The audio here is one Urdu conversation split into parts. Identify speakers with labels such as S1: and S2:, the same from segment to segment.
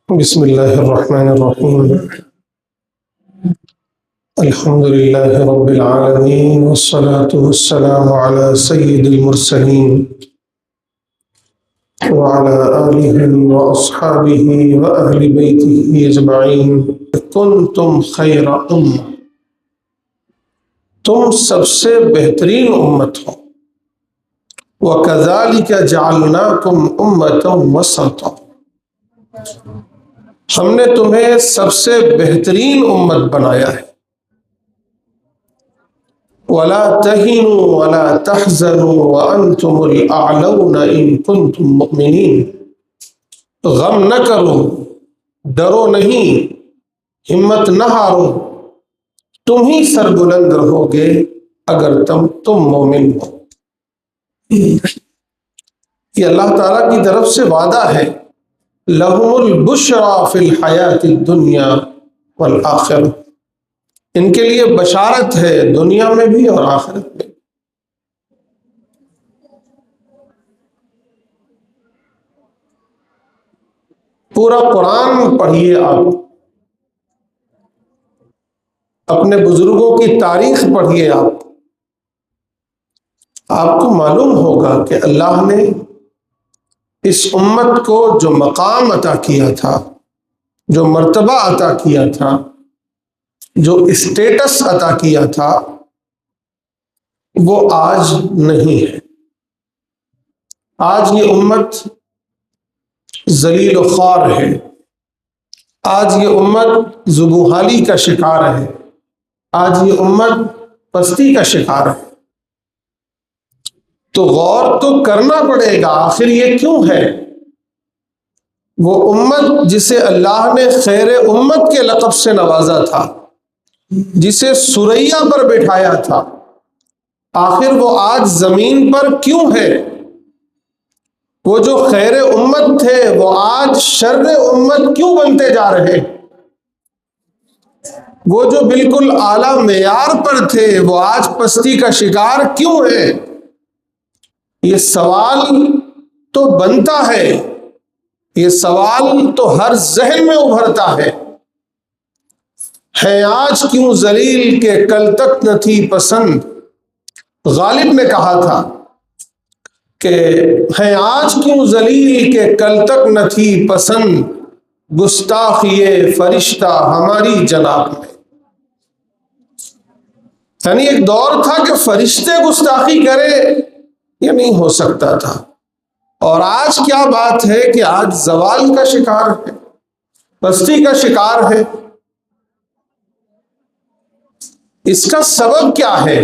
S1: بسم الله الرحمن الرحيم. الحمد لله رب العالمين، والصلاة والسلام على سيد المرسلين وعلى آله وأصحابه وأهل بيته أجمعين. كنتم خير أمة، تم سب سے بہترین امت ہو. وَكَذَلِكَ جَعَلْنَاكُمْ أُمَّةً وَسَطًا، ہم نے تمہیں سب سے بہترین امت بنایا ہے. وَلَا تَهِنُوا وَلَا تَحْزَنُوا وَأَنْتُمُ الْأَعْلَوْنَ إِن كُنتُم مُّؤْمِنِينَ. غم نہ کرو، ڈرو نہیں، ہمت نہ ہارو، تم ہی سربلند رہو گے اگر تم مومن ہو. یہ اللہ تعالیٰ کی طرف سے وعدہ ہے. لَهُمُ الْبُشْرَى فِي الْحَيَاةِ الدُّنْيَا وَالْآخِرَةِ، ان کے لیے بشارت ہے دنیا میں بھی اور آخرت میں. پورا قرآن پڑھیے، آپ اپنے بزرگوں کی تاریخ پڑھیے، آپ کو معلوم ہوگا کہ اللہ نے اس امت کو جو مقام عطا کیا تھا، جو مرتبہ عطا کیا تھا، جو اسٹیٹس عطا کیا تھا، وہ آج نہیں ہے. آج یہ امت ذلیل و خوار ہے. آج یہ امت ذوبحالی کا شکار ہے. آج یہ امت پستی کا شکار ہے. تو غور تو کرنا پڑے گا، آخر یہ کیوں ہے؟ وہ امت جسے اللہ نے خیر امت کے لقب سے نوازا تھا، جسے ثریا پر بٹھایا تھا، آخر وہ آج زمین پر کیوں ہے؟ وہ جو خیر امت تھے وہ آج شر امت کیوں بنتے جا رہے؟ وہ جو بالکل اعلیٰ معیار پر تھے وہ آج پستی کا شکار کیوں ہے؟ یہ سوال تو بنتا ہے، یہ سوال تو ہر ذہن میں ابھرتا ہے. ہیں آج کیوں ذلیل کہ کل تک نہ تھی پسند. غالب نے کہا تھا کہ ہیں آج کیوں ذلیل کہ کل تک نہ تھی پسند، گستاخی فرشتہ ہماری جناب میں. یعنی ایک دور تھا کہ فرشتے گستاخی کرے، یہ نہیں ہو سکتا تھا. اور آج کیا بات ہے کہ آج زوال کا شکار ہے، پستی کا شکار ہے. اس کا سبب کیا ہے؟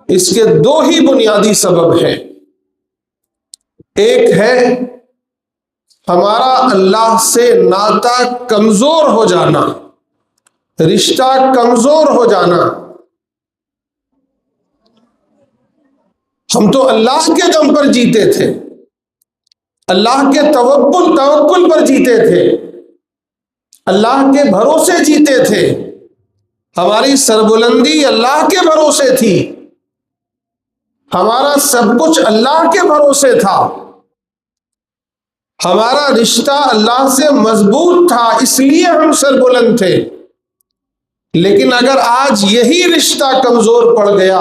S1: اس کے دو ہی بنیادی سبب ہیں. ایک ہے ہمارا اللہ سے ناطا کمزور ہو جانا، رشتہ کمزور ہو جانا. ہم تو اللہ کے دم پر جیتے تھے، اللہ کے توکل پر جیتے تھے، اللہ کے بھروسے جیتے تھے. ہماری سربلندی اللہ کے بھروسے تھی، ہمارا سب کچھ اللہ کے بھروسے تھا، ہمارا رشتہ اللہ سے مضبوط تھا، اس لیے ہم سربلند تھے. لیکن اگر آج یہی رشتہ کمزور پڑ گیا،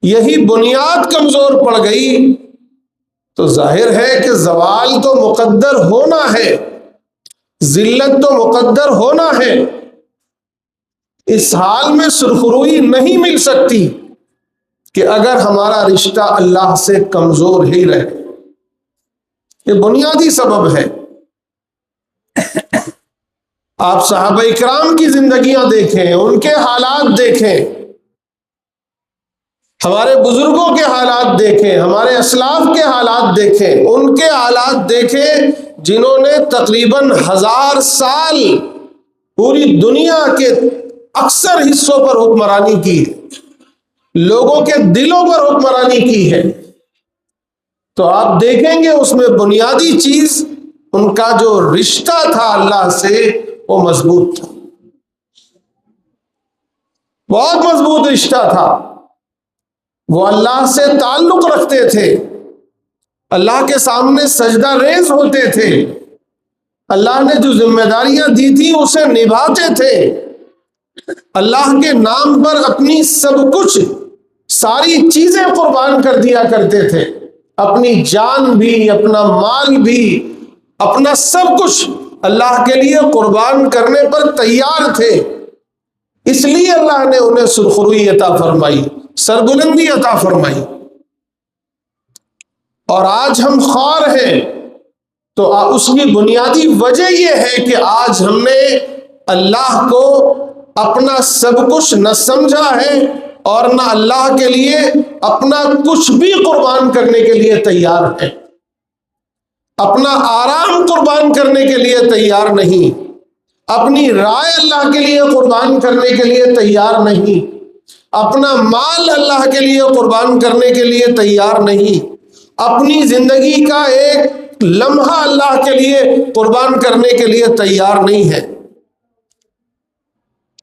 S1: یہی بنیاد کمزور پڑ گئی، تو ظاہر ہے کہ زوال تو مقدر ہونا ہے، ذلت تو مقدر ہونا ہے. اس حال میں سرخروئی نہیں مل سکتی کہ اگر ہمارا رشتہ اللہ سے کمزور ہی رہے. یہ بنیادی سبب ہے. آپ صحابہ اکرام کی زندگیاں دیکھیں، ان کے حالات دیکھیں، ہمارے بزرگوں کے حالات دیکھیں، ہمارے اسلاف کے حالات دیکھیں، ان کے حالات دیکھیں جنہوں نے تقریباً 1000 سال پوری دنیا کے اکثر حصوں پر حکمرانی کی ہے، لوگوں کے دلوں پر حکمرانی کی ہے. تو آپ دیکھیں گے اس میں بنیادی چیز ان کا جو رشتہ تھا اللہ سے وہ مضبوط تھا، بہت مضبوط رشتہ تھا. وہ اللہ سے تعلق رکھتے تھے، اللہ کے سامنے سجدہ ریز ہوتے تھے، اللہ نے جو ذمہ داریاں دی تھی اسے نبھاتے تھے، اللہ کے نام پر اپنی سب کچھ ساری چیزیں قربان کر دیا کرتے تھے، اپنی جان بھی، اپنا مال بھی، اپنا سب کچھ اللہ کے لیے قربان کرنے پر تیار تھے۔ اس لیے اللہ نے انہیں سرخروئی عطا فرمائی، سربلندی عطا فرمائی۔ اور آج ہم خوار ہیں تو اس کی بنیادی وجہ یہ ہے کہ آج ہم نے اللہ کو اپنا سب کچھ نہ سمجھا ہے اور نہ اللہ کے لیے اپنا کچھ بھی قربان کرنے کے لیے تیار ہے، اپنا آرام قربان کرنے کے لیے تیار نہیں، اپنی رائے اللہ کے لیے قربان کرنے کے لیے تیار نہیں، اپنا مال اللہ کے لیے قربان کرنے کے لیے تیار نہیں، اپنی زندگی کا ایک لمحہ اللہ کے لیے قربان کرنے کے لیے تیار نہیں ہے۔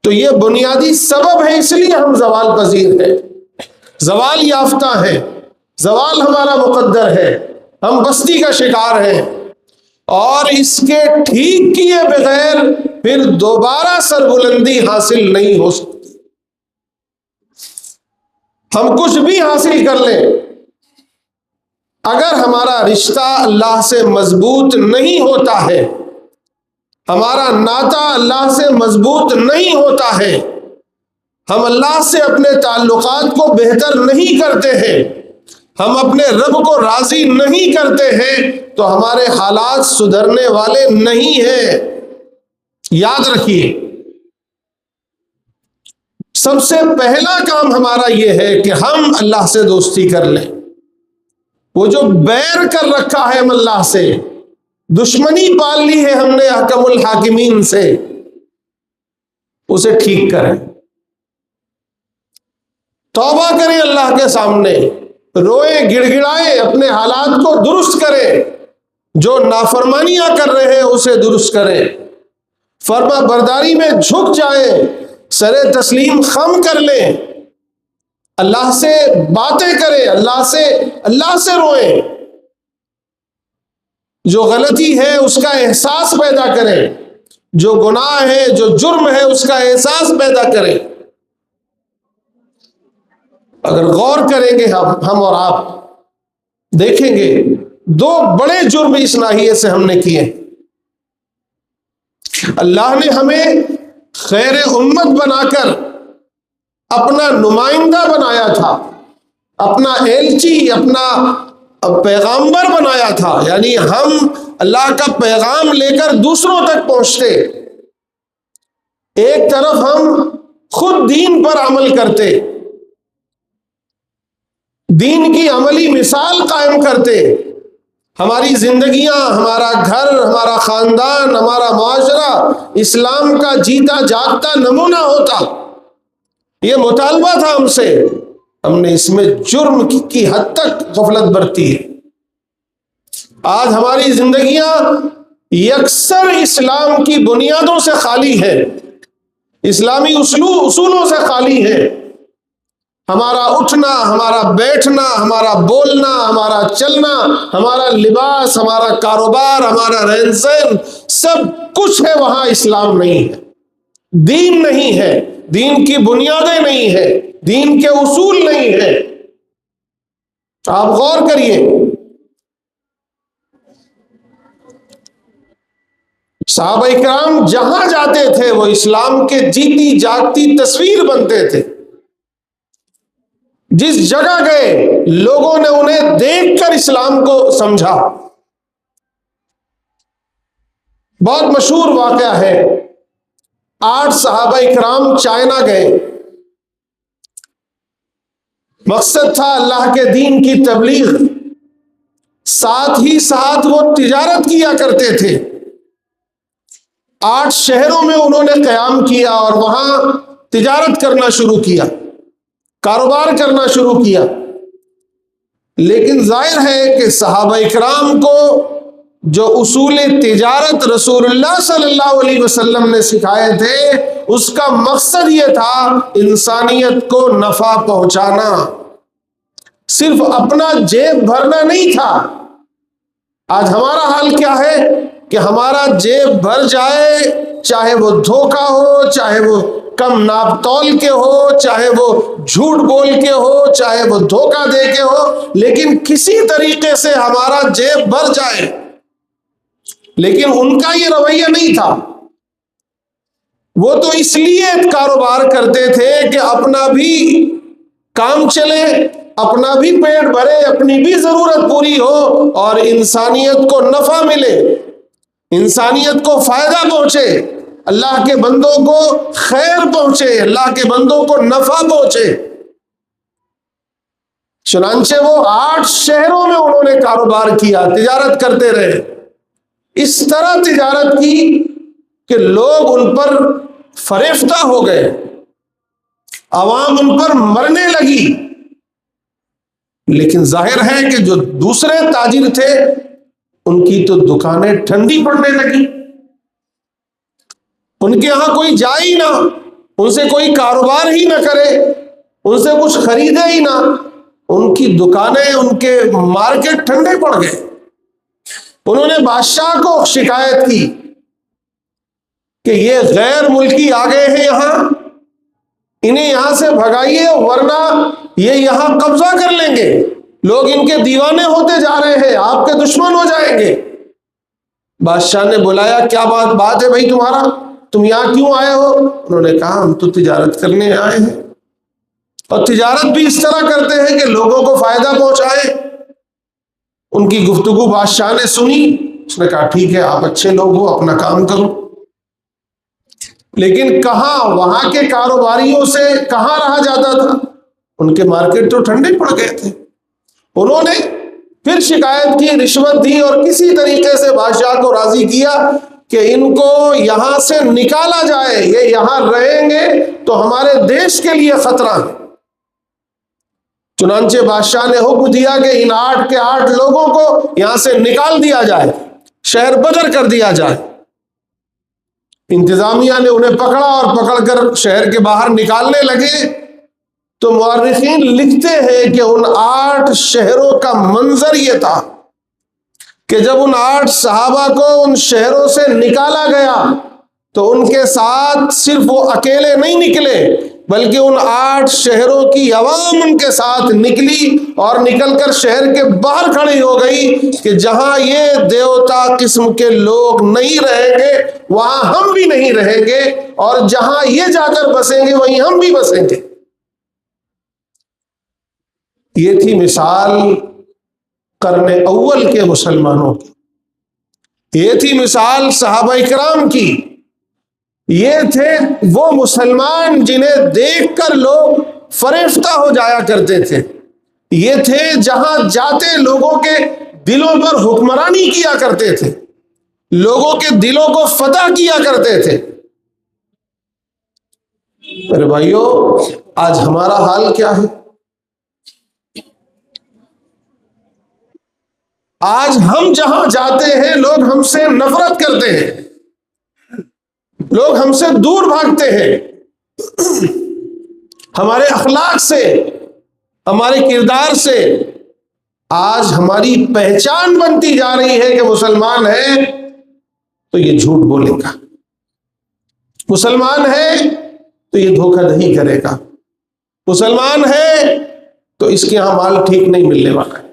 S1: تو یہ بنیادی سبب ہے، اس لیے ہم زوال پذیر ہیں، زوال یافتہ ہیں، زوال ہمارا مقدر ہے، ہم بستی کا شکار ہیں، اور اس کے ٹھیک کیے بغیر پھر دوبارہ سربلندی حاصل نہیں ہو سکتی۔ ہم کچھ بھی حاصل کر لیں، اگر ہمارا رشتہ اللہ سے مضبوط نہیں ہوتا ہے، ہمارا ناطہ اللہ سے مضبوط نہیں ہوتا ہے، ہم اللہ سے اپنے تعلقات کو بہتر نہیں کرتے ہیں، ہم اپنے رب کو راضی نہیں کرتے ہیں، تو ہمارے حالات سدھرنے والے نہیں ہیں۔ یاد رکھیے، سب سے پہلا کام ہمارا یہ ہے کہ ہم اللہ سے دوستی کر لیں۔ وہ جو بیر کر رکھا ہے ہم اللہ سے، دشمنی پال لی ہے ہم نے احکم الحاکمین سے، اسے ٹھیک کریں، توبہ کریں اللہ کے سامنے، روئیں گڑ گڑائیں، اپنے حالات کو درست کریں، جو نافرمانیاں کر رہے ہیں اسے درست کریں، فرما برداری میں جھک جائیں، سر تسلیم خم کر لیں، اللہ سے باتیں کریں، اللہ سے روئیں، جو غلطی ہے اس کا احساس پیدا کریں، جو گناہ ہے، جو جرم ہے اس کا احساس پیدا کریں۔ اگر غور کریں گے ہم اور آپ، دیکھیں گے دو بڑے جرم اس ناحیے سے ہم نے کیے۔ اللہ نے ہمیں خیر امت بنا کر اپنا نمائندہ بنایا تھا، اپنا ایلچی، اپنا پیغامبر بنایا تھا، یعنی ہم اللہ کا پیغام لے کر دوسروں تک پہنچتے۔ ایک طرف ہم خود دین پر عمل کرتے، دین کی عملی مثال قائم کرتے، ہماری زندگیاں، ہمارا گھر، ہمارا خاندان، ہمارا معاشرہ اسلام کا جیتا جاگتا نمونہ ہوتا۔ یہ مطالبہ تھا ہم سے، ہم نے اس میں جرم کی حد تک غفلت برتی ہے۔ آج ہماری زندگیاں یکسر اسلام کی بنیادوں سے خالی ہے، اسلامی اصولوں سے خالی ہے۔ ہمارا اٹھنا، ہمارا بیٹھنا، ہمارا بولنا، ہمارا چلنا، ہمارا لباس، ہمارا کاروبار، ہمارا رہن سہن، سب کچھ ہے، وہاں اسلام نہیں ہے، دین نہیں ہے، دین کی بنیادیں نہیں ہے، دین کے اصول نہیں ہے۔ آپ غور کریے، صحابہ کرام جہاں جاتے تھے وہ اسلام کے جیتی جاگتی تصویر بنتے تھے۔ جس جگہ گئے لوگوں نے انہیں دیکھ کر اسلام کو سمجھا۔ بہت مشہور واقعہ ہے، 8 صحابہ کرام چائنا گئے، مقصد تھا اللہ کے دین کی تبلیغ، ساتھ ہی ساتھ وہ تجارت کیا کرتے تھے۔ 8 شہروں میں انہوں نے قیام کیا اور وہاں تجارت کرنا شروع کیا، کاروبار کرنا شروع کیا۔ لیکن ظاہر ہے کہ صحابہ اکرام کو جو اصول تجارت رسول اللہ صلی اللہ علیہ وسلم نے سکھائے تھے، اس کا مقصد یہ تھا انسانیت کو نفع پہنچانا، صرف اپنا جیب بھرنا نہیں تھا، آج ہمارا حال کیا ہے کہ ہمارا جیب بھر جائے، چاہے وہ دھوکہ ہو، چاہے وہ کم ناپ تول کے ہو، چاہے وہ جھوٹ بول کے ہو، چاہے وہ دھوکہ دے کے ہو، لیکن کسی طریقے سے ہمارا جیب بھر جائے۔ لیکن ان کا یہ رویہ نہیں تھا، وہ تو اس لیے کاروبار کرتے تھے کہ اپنا بھی کام چلے، اپنا بھی پیٹ بھرے، اپنی بھی ضرورت پوری ہو، اور انسانیت کو نفع ملے، انسانیت کو فائدہ پہنچے، اللہ کے بندوں کو خیر پہنچے، اللہ کے بندوں کو نفع پہنچے۔ چنانچہ وہ 8 شہروں میں انہوں نے کاروبار کیا، تجارت کرتے رہے، اس طرح تجارت کی کہ لوگ ان پر فریفتہ ہو گئے، عوام ان پر مرنے لگی۔ لیکن ظاہر ہے کہ جو دوسرے تاجر تھے ان کی تو دکانیں ٹھنڈی پڑنے لگی، ان کے ہاں کوئی جائے ہی نہ، ان سے کوئی کاروبار ہی نہ کرے، ان سے کچھ خریدے ہی نہ، ان کی دکانیں، ان کے مارکیٹ ٹھنڈے پڑ گئے۔ انہوں نے بادشاہ کو شکایت کی کہ یہ غیر ملکی آ گئے ہیں یہاں، انہیں یہاں سے بھگائیے ورنہ یہ یہاں قبضہ کر لیں گے، لوگ ان کے دیوانے ہوتے جا رہے ہیں، آپ کے دشمن ہو جائیں گے۔ بادشاہ نے بلایا، کیا بات ہے بھائی تمہارا، تم یہاں کیوں آئے ہو؟ انہوں نے کہا ہم تو تجارت کرنے آئے ہیں، اور تجارت بھی اس طرح کرتے ہیں کہ لوگوں کو فائدہ پہنچائے۔ ان کی گفتگو بادشاہ نے سنی، اس نے کہا ٹھیک ہے، آپ اچھے لوگ ہو، اپنا کام کرو۔ لیکن کہاں وہاں کے کاروباریوں سے کہاں رہا جاتا تھا، ان کے مارکیٹ تو ٹھنڈے پڑ گئے تھے۔ انہوں نے پھر شکایت کی، رشوت دی، اور کسی طریقے سے بادشاہ کو راضی کیا کہ ان کو یہاں سے نکالا جائے، یہ یہاں رہیں گے تو ہمارے دیش کے لیے خطرہ ہے۔ چنانچہ بادشاہ نے حکم دیا کہ ان 8 کے 8 لوگوں کو یہاں سے نکال دیا جائے، شہر بدر کر دیا جائے۔ انتظامیہ نے انہیں پکڑا اور پکڑ کر شہر کے باہر نکالنے لگے، تو مورخین لکھتے ہیں کہ ان 8 شہروں کا منظر یہ تھا کہ جب ان 8 صحابہ کو ان شہروں سے نکالا گیا تو ان کے ساتھ صرف وہ اکیلے نہیں نکلے، بلکہ ان 8 شہروں کی عوام ان کے ساتھ نکلی، اور نکل کر شہر کے باہر کھڑی ہو گئی کہ جہاں یہ دیوتا قسم کے لوگ نہیں رہیں گے وہاں ہم بھی نہیں رہیں گے، اور جہاں یہ جا کر بسیں گے وہیں ہم بھی بسیں گے۔ یہ تھی مثال قرن اول کے مسلمانوں کی، یہ تھی مثال صحابہ کرام کی، یہ تھے وہ مسلمان جنہیں دیکھ کر لوگ فریفتہ ہو جایا کرتے تھے، یہ تھے جہاں جاتے لوگوں کے دلوں پر حکمرانی کیا کرتے تھے، لوگوں کے دلوں کو فتح کیا کرتے تھے۔ میرے بھائیو، آج ہمارا حال کیا ہے؟ آج ہم جہاں جاتے ہیں لوگ ہم سے نفرت کرتے ہیں، لوگ ہم سے دور بھاگتے ہیں، ہمارے اخلاق سے، ہمارے کردار سے آج ہماری پہچان بنتی جا رہی ہے کہ مسلمان ہے تو یہ جھوٹ بولے گا، مسلمان ہے تو یہ دھوکہ نہیں کرے گا، مسلمان ہے تو اس کے یہاں مال ٹھیک نہیں ملنے والا ہے۔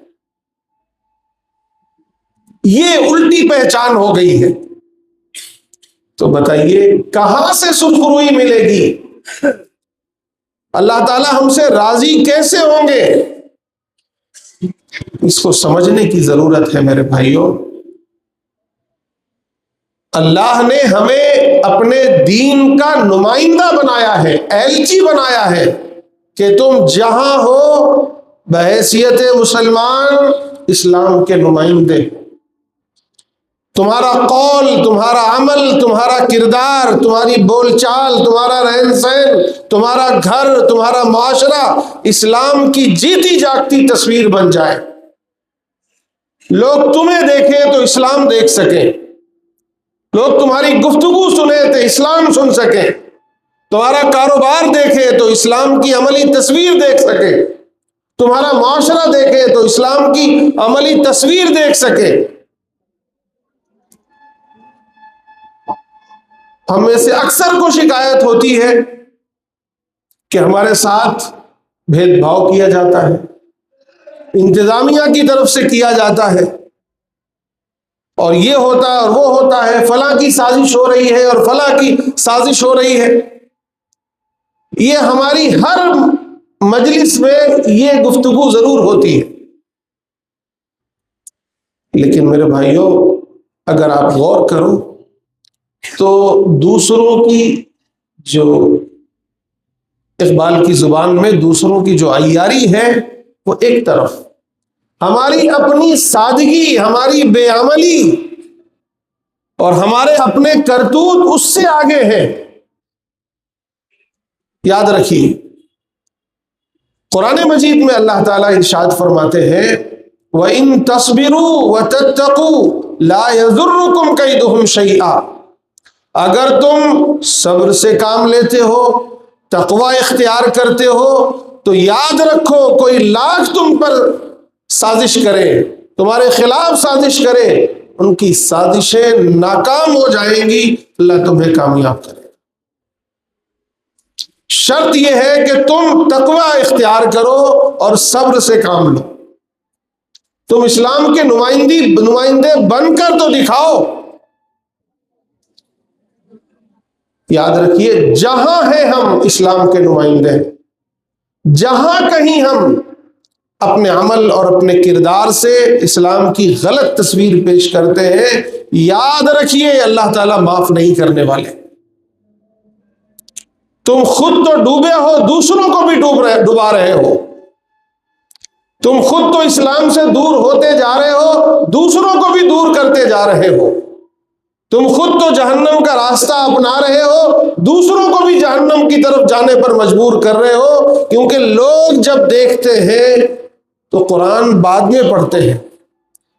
S1: یہ الٹی پہچان ہو گئی ہے، تو بتائیے کہاں سے سرخروئی ملے گی؟ اللہ تعالی ہم سے راضی کیسے ہوں گے؟ اس کو سمجھنے کی ضرورت ہے میرے بھائیوں۔ اللہ نے ہمیں اپنے دین کا نمائندہ بنایا ہے، ایلچی بنایا ہے کہ تم جہاں ہو بحیثیت مسلمان اسلام کے نمائندے، تمہارا قول، تمہارا عمل، تمہارا کردار، تمہاری بول چال، تمہارا رہن سہن، تمہارا گھر، تمہارا معاشرہ اسلام کی جیتی جاگتی تصویر بن جائے، لوگ تمہیں دیکھیں تو اسلام دیکھ سکیں، لوگ تمہاری گفتگو سنیں تو اسلام سن سکیں، تمہارا کاروبار دیکھے تو اسلام کی عملی تصویر دیکھ سکے، تمہارا معاشرہ دیکھے تو اسلام کی عملی تصویر دیکھ سکے۔ ہم میں سے اکثر کو شکایت ہوتی ہے کہ ہمارے ساتھ بھید بھاؤ کیا جاتا ہے، انتظامیہ کی طرف سے کیا جاتا ہے، اور یہ ہوتا ہے اور وہ ہوتا ہے، فلاں کی سازش ہو رہی ہے اور فلاں کی سازش ہو رہی ہے۔ یہ ہماری ہر مجلس میں یہ گفتگو ضرور ہوتی ہے، لیکن میرے بھائیوں اگر آپ غور کرو تو دوسروں کی جو اقبال کی زبان میں دوسروں کی جو عیاری ہے وہ ایک طرف، ہماری اپنی سادگی، ہماری بے عملی اور ہمارے اپنے کرتوت اس سے آگے ہیں۔ یاد رکھیے قرآن مجید میں اللہ تعالیٰ ارشاد فرماتے ہیں وَإِن تَصْبِرُوا وَتَتَّقُوا لَا يَضُرُّكُمْ كَيْدُهُمْ شَيْئًا، اگر تم صبر سے کام لیتے ہو، تقوی اختیار کرتے ہو، تو یاد رکھو کوئی لاکھ تم پر سازش کرے، تمہارے خلاف سازش کرے، ان کی سازشیں ناکام ہو جائیں گی، اللہ تمہیں کامیاب کرے۔ شرط یہ ہے کہ تم تقوی اختیار کرو اور صبر سے کام لو۔ تم اسلام کے نمائندے بن کر تو دکھاؤ۔ یاد رکھیے جہاں ہیں ہم اسلام کے نمائندے، جہاں کہیں ہم اپنے عمل اور اپنے کردار سے اسلام کی غلط تصویر پیش کرتے ہیں، یاد رکھیے اللہ تعالیٰ معاف نہیں کرنے والے۔ تم خود تو ڈوبے ہو، دوسروں کو بھی ڈبا رہے ہو۔ تم خود تو اسلام سے دور ہوتے جا رہے ہو، دوسروں کو بھی دور کرتے جا رہے ہو۔ تم خود تو جہنم کا راستہ اپنا رہے ہو، دوسروں کو بھی جہنم کی طرف جانے پر مجبور کر رہے ہو، کیونکہ لوگ جب دیکھتے ہیں تو قرآن بعد میں پڑھتے ہیں،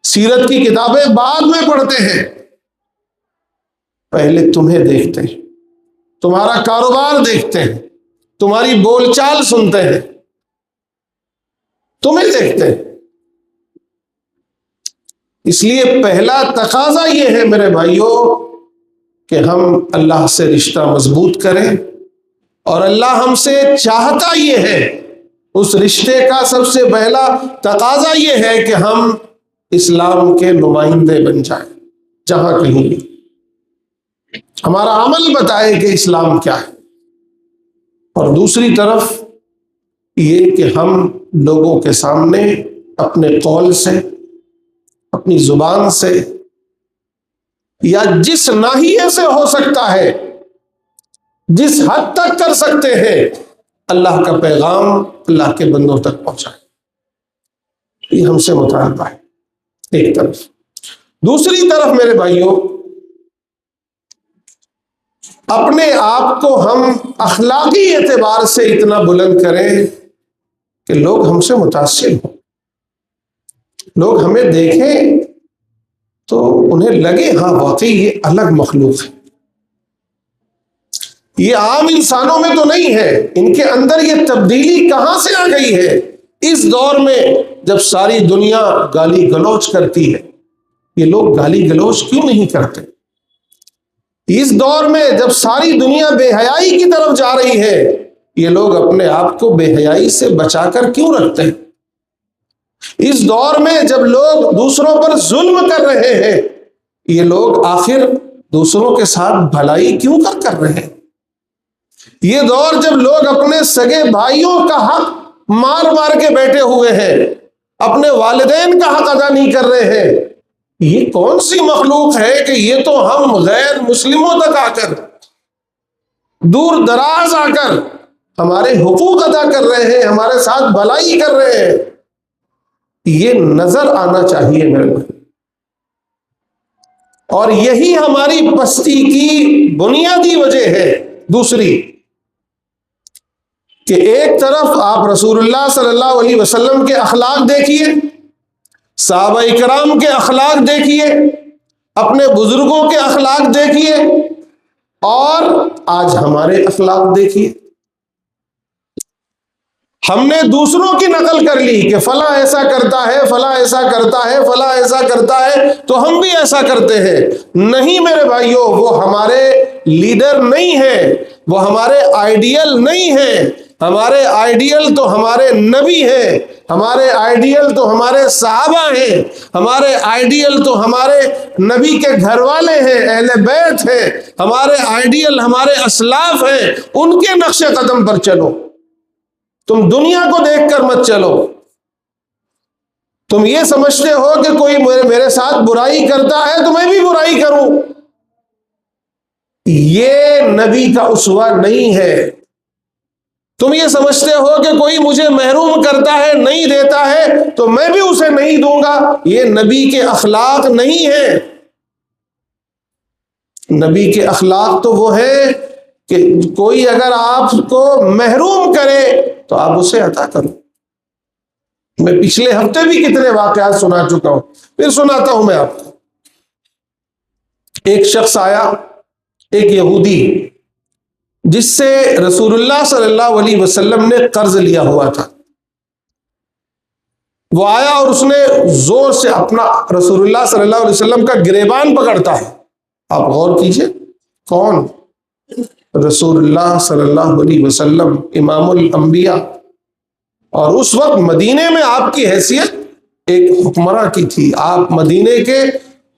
S1: سیرت کی کتابیں بعد میں پڑھتے ہیں، پہلے تمہیں دیکھتے ہیں، تمہارا کاروبار دیکھتے ہیں، تمہاری بول چال سنتے ہیں، تمہیں دیکھتے ہیں۔ اس لیے پہلا تقاضا یہ ہے میرے بھائیوں کہ ہم اللہ سے رشتہ مضبوط کریں، اور اللہ ہم سے چاہتا یہ ہے، اس رشتے کا سب سے پہلا تقاضا یہ ہے کہ ہم اسلام کے نمائندے بن جائیں جہاں کہیں بھی، ہمارا عمل بتائے کہ اسلام کیا ہے، اور دوسری طرف یہ کہ ہم لوگوں کے سامنے اپنے قول سے، اپنی زبان سے، یا جس ناحیے سے ہو سکتا ہے، جس حد تک کر سکتے ہیں، اللہ کا پیغام اللہ کے بندوں تک پہنچائے۔ یہ ہم سے مطالبہ ہے ایک طرف۔ دوسری طرف میرے بھائیوں اپنے آپ کو ہم اخلاقی اعتبار سے اتنا بلند کریں کہ لوگ ہم سے متاثر ہوں، لوگ ہمیں دیکھیں تو انہیں لگے ہاں واقعی یہ الگ مخلوق ہے، یہ عام انسانوں میں تو نہیں ہے، ان کے اندر یہ تبدیلی کہاں سے آ گئی ہے؟ اس دور میں جب ساری دنیا گالی گلوچ کرتی ہے، یہ لوگ گالی گلوچ کیوں نہیں کرتے؟ اس دور میں جب ساری دنیا بے حیائی کی طرف جا رہی ہے، یہ لوگ اپنے آپ کو بے حیائی سے بچا کر کیوں رکھتے ہیں؟ اس دور میں جب لوگ دوسروں پر ظلم کر رہے ہیں، یہ لوگ آخر دوسروں کے ساتھ بھلائی کیوں کر رہے ہیں؟ یہ دور جب لوگ اپنے سگے بھائیوں کا حق مار مار کے بیٹھے ہوئے ہیں، اپنے والدین کا حق ادا نہیں کر رہے ہیں، یہ کون سی مخلوق ہے کہ یہ تو ہم غیر مسلموں تک آ کر، دور دراز آ کر ہمارے حقوق ادا کر رہے ہیں، ہمارے ساتھ بھلائی کر رہے ہیں؟ یہ نظر آنا چاہیے میرے بھائی، اور یہی ہماری پستی کی بنیادی وجہ ہے۔ دوسری کہ ایک طرف آپ رسول اللہ صلی اللہ علیہ وسلم کے اخلاق دیکھیے، صحابہ کرام کے اخلاق دیکھیے، اپنے بزرگوں کے اخلاق دیکھیے، اور آج ہمارے اخلاق دیکھیے۔ ہم نے دوسروں کی نقل کر لی کہ فلاں ایسا کرتا ہے، فلاں ایسا کرتا ہے، فلاں ایسا کرتا ہے، تو ہم بھی ایسا کرتے ہیں۔ نہیں میرے بھائیوں، وہ ہمارے لیڈر نہیں ہیں، وہ ہمارے آئیڈیل نہیں ہیں. ہمارے آئیڈیل تو ہمارے نبی ہیں، ہمارے آئیڈیل تو ہمارے صحابہ ہیں، ہمارے آئیڈیل تو ہمارے نبی کے گھر والے ہیں، اہل بیت ہیں، ہمارے آئیڈیل ہمارے اسلاف ہیں. ان کے نقش قدم پر چلو. تم دنیا کو دیکھ کر مت چلو. تم یہ سمجھتے ہو کہ کوئی میرے ساتھ برائی کرتا ہے تو میں بھی برائی کروں، یہ نبی کا اسوہ نہیں ہے. تم یہ سمجھتے ہو کہ کوئی مجھے محروم کرتا ہے، نہیں دیتا ہے تو میں بھی اسے نہیں دوں گا، یہ نبی کے اخلاق نہیں ہیں. نبی کے اخلاق تو وہ ہے کہ کوئی اگر آپ کو محروم کرے تو آپ اسے عطا کرو. میں پچھلے ہفتے بھی کتنے واقعات سنا چکا ہوں، پھر سناتا ہوں میں آپ کو. ایک شخص آیا، ایک یہودی، جس سے رسول اللہ صلی اللہ علیہ وسلم نے قرض لیا ہوا تھا. وہ آیا اور اس نے زور سے اپنا رسول اللہ صلی اللہ علیہ وسلم کا گریبان پکڑتا ہے. آپ غور کیجئے، کون؟ رسول اللہ صلی اللہ علیہ وسلم، امام الانبیاء. اور اس وقت مدینے میں آپ کی حیثیت ایک حکمراں کی تھی. آپ مدینے کے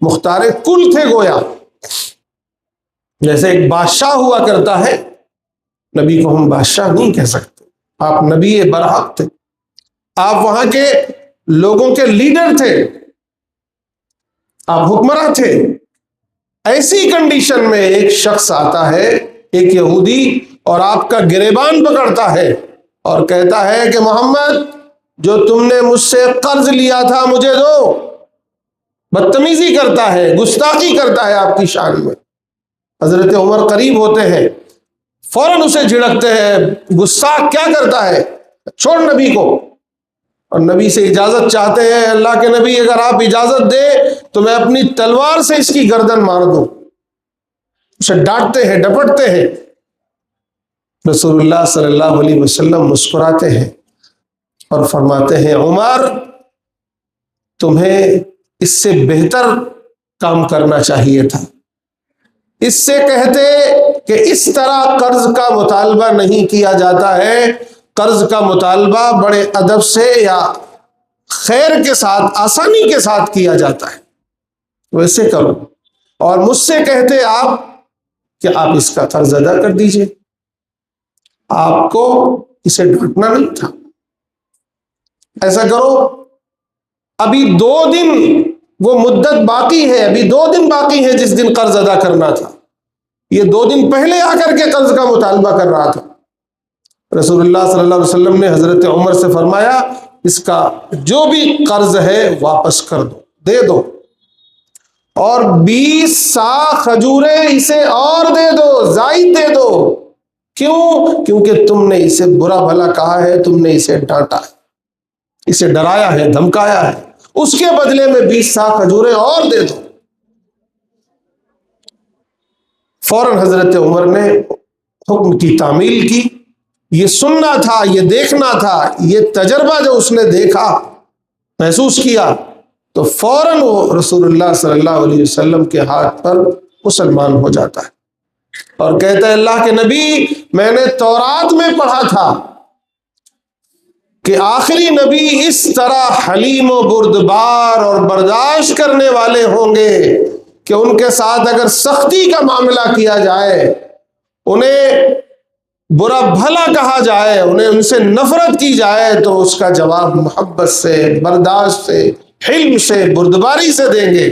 S1: مختار کل تھے گویا. جیسے ایک بادشاہ ہوا کرتا ہے، نبی کو ہم بادشاہ نہیں کہہ سکتے، آپ نبی برحق تھے. آپ وہاں کے لوگوں کے لیڈر تھے، آپ حکمراں تھے. ایسی کنڈیشن میں ایک شخص آتا ہے، ایک یہودی، اور آپ کا گریبان پکڑتا ہے اور کہتا ہے کہ محمد، جو تم نے مجھ سے قرض لیا تھا مجھے دو. بدتمیزی کرتا ہے، گستاخی کرتا ہے آپ کی شان میں. حضرت عمر قریب ہوتے ہیں، فوراً اسے جھڑکتے ہیں، گستاخ کیا کرتا ہے، چھوڑ نبی کو. اور نبی سے اجازت چاہتے ہیں، اللہ کے نبی اگر آپ اجازت دے تو میں اپنی تلوار سے اس کی گردن مار دوں. اسے ڈانٹتے ہیں، ڈپٹتے ہیں. رسول اللہ صلی اللہ علیہ وسلم مسکراتے ہیں اور فرماتے ہیں، عمر، تمہیں اس سے بہتر کام کرنا چاہیے تھا. اس سے کہتے کہ اس طرح قرض کا مطالبہ نہیں کیا جاتا ہے. قرض کا مطالبہ بڑے ادب سے یا خیر کے ساتھ، آسانی کے ساتھ کیا جاتا ہے. ویسے کرو. اور مجھ سے کہتے آپ کہ آپ اس کا قرض ادا کر دیجئے. آپ کو اسے ڈانٹنا نہیں تھا. ایسا کرو، ابھی 2 دن وہ مدت باقی ہے، ابھی 2 دن باقی ہے جس دن قرض ادا کرنا تھا. یہ 2 دن پہلے آ کر کے قرض کا مطالبہ کر رہا تھا. رسول اللہ صلی اللہ علیہ وسلم نے حضرت عمر سے فرمایا، اس کا جو بھی قرض ہے واپس کر دو، دے دو، اور 20 صاع کھجوریں اسے اور دے دو، زائد دے دو. کیوں؟ کیونکہ تم نے اسے برا بھلا کہا ہے، تم نے اسے ڈانٹا ہے، اسے ڈرایا ہے، دھمکایا ہے. اس کے بدلے میں 20 صاع کھجوریں اور دے دو. فوراً حضرت عمر نے حکم کی تعمیل کی. یہ سننا تھا، یہ دیکھنا تھا، یہ تجربہ جو اس نے دیکھا، محسوس کیا، تو فوراً وہ رسول اللہ صلی اللہ علیہ وسلم کے ہاتھ پر مسلمان ہو جاتا ہے اور کہتا ہے، اللہ کے نبی، میں نے تورات میں پڑھا تھا کہ آخری نبی اس طرح حلیم و بردبار اور برداشت کرنے والے ہوں گے کہ ان کے ساتھ اگر سختی کا معاملہ کیا جائے، انہیں برا بھلا کہا جائے، انہیں ان سے نفرت کی جائے، تو اس کا جواب محبت سے، برداشت سے، حلم سے، بردباری سے دیں گے.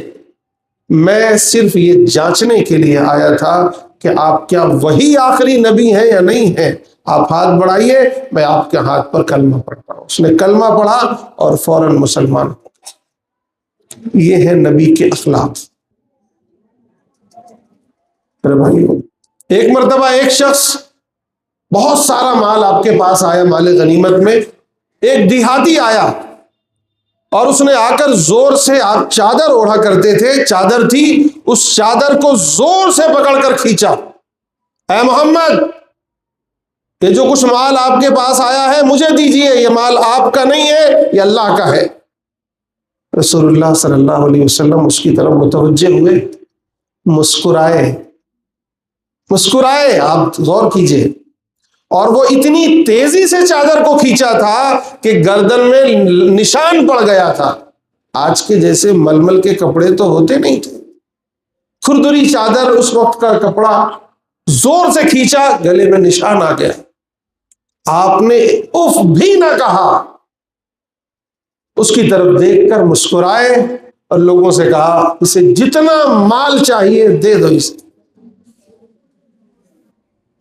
S1: میں صرف یہ جانچنے کے لیے آیا تھا کہ آپ کیا وہی آخری نبی ہیں یا نہیں ہیں. آپ ہاتھ بڑھائیے، میں آپ کے ہاتھ پر کلمہ پڑھتا ہوں. اس نے کلمہ پڑھا اور فوراً مسلمان ہو گیا. یہ ہے نبی کے اخلاق. ایک مرتبہ ایک شخص، بہت سارا مال آپ کے پاس آیا، مال غنیمت میں. ایک دیہاتی آیا اور اس نے آ کر زور سے، آپ چادر اوڑھا کرتے تھے، چادر تھی، اس چادر کو زور سے پکڑ کر کھینچا. اے محمد، یہ جو کچھ مال آپ کے پاس آیا ہے مجھے دیجئے، یہ مال آپ کا نہیں ہے، یہ اللہ کا ہے. رسول اللہ صلی اللہ علیہ وسلم اس کی طرف متوجہ ہوئے، مسکرائے مسکرائے. آپ غور کیجئے. اور وہ اتنی تیزی سے چادر کو کھینچا تھا کہ گردن میں نشان پڑ گیا تھا. آج کے جیسے ململ کے کپڑے تو ہوتے نہیں تھے. کھردری چادر اس وقت کا کپڑا، زور سے کھینچا، گلے میں نشان آ گیا. آپ نے اف بھی نہ کہا، اس کی طرف دیکھ کر مسکرائے اور لوگوں سے کہا اسے جتنا مال چاہیے دے دو اسے.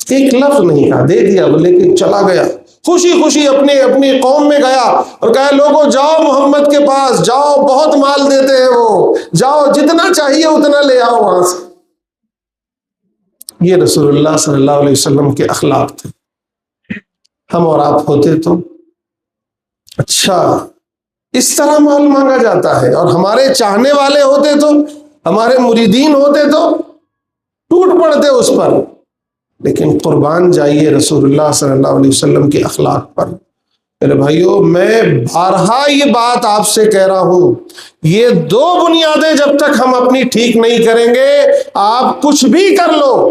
S1: ایک لفظ نہیں کہا، دے دیا، لیکن چلا گیا خوشی خوشی اپنی قوم میں گیا اور کہا لوگوں جاؤ محمد کے پاس، جاؤ بہت مال دیتے ہیں وہ، جاؤ جتنا چاہیے اتنا لے آؤ وہاں سے. یہ رسول اللہ صلی اللہ علیہ وسلم کے اخلاق تھے. ہم اور آپ ہوتے تو اچھا اس طرح مال مانگا جاتا ہے، اور ہمارے چاہنے والے ہوتے تو، ہمارے مریدین ہوتے تو ٹوٹ پڑتے اس پر. لیکن قربان جائیے رسول اللہ صلی اللہ علیہ وسلم کے اخلاق پر. میرے بھائیو، میں بارہا یہ بات آپ سے کہہ رہا ہوں، یہ دو بنیادیں جب تک ہم اپنی ٹھیک نہیں کریں گے، آپ کچھ بھی کر لو،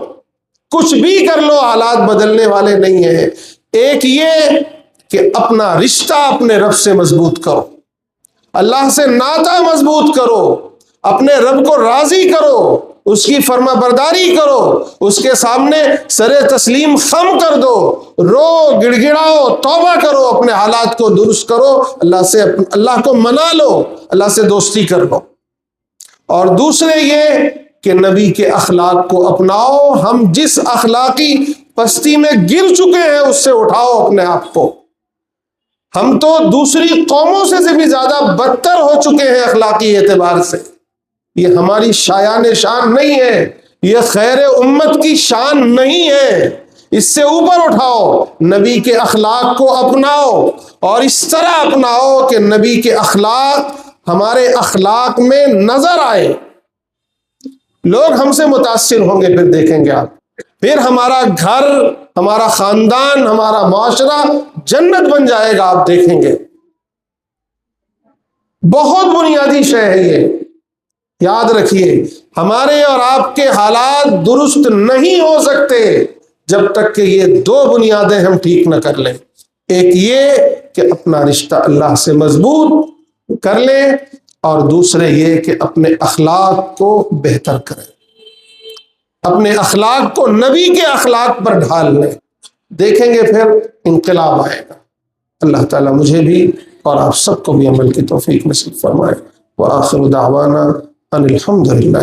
S1: کچھ بھی کر لو، حالات بدلنے والے نہیں ہیں. ایک یہ کہ اپنا رشتہ اپنے رب سے مضبوط کرو، اللہ سے ناطہ مضبوط کرو، اپنے رب کو راضی کرو، اس کی فرما برداری کرو، اس کے سامنے سر تسلیم خم کر دو، رو گڑ گڑاؤ، توبہ کرو، اپنے حالات کو درست کرو، اللہ کو منا لو، اللہ سے دوستی کر لو. اور دوسرے یہ کہ نبی کے اخلاق کو اپناؤ. ہم جس اخلاقی پستی میں گر چکے ہیں اس سے اٹھاؤ اپنے آپ کو. ہم تو دوسری قوموں سے بھی زیادہ بدتر ہو چکے ہیں اخلاقی اعتبار سے. یہ ہماری شایان شان نہیں ہے، یہ خیر امت کی شان نہیں ہے. اس سے اوپر اٹھاؤ، نبی کے اخلاق کو اپناؤ، اور اس طرح اپناؤ کہ نبی کے اخلاق ہمارے اخلاق میں نظر آئے. لوگ ہم سے متاثر ہوں گے، پھر دیکھیں گے آپ، پھر ہمارا گھر، ہمارا خاندان، ہمارا معاشرہ جنت بن جائے گا. آپ دیکھیں گے. بہت بنیادی شے ہے یہ. یاد رکھیے، ہمارے اور آپ کے حالات درست نہیں ہو سکتے جب تک کہ یہ دو بنیادیں ہم ٹھیک نہ کر لیں. ایک یہ کہ اپنا رشتہ اللہ سے مضبوط کر لیں، اور دوسرے یہ کہ اپنے اخلاق کو بہتر کریں، اپنے اخلاق کو نبی کے اخلاق پر ڈھال لیں. دیکھیں گے پھر انقلاب آئے گا. اللہ تعالیٰ مجھے بھی اور آپ سب کو بھی عمل کی توفیق نصیب فرمائے. وآخر دعوانا ان الحمد للہ.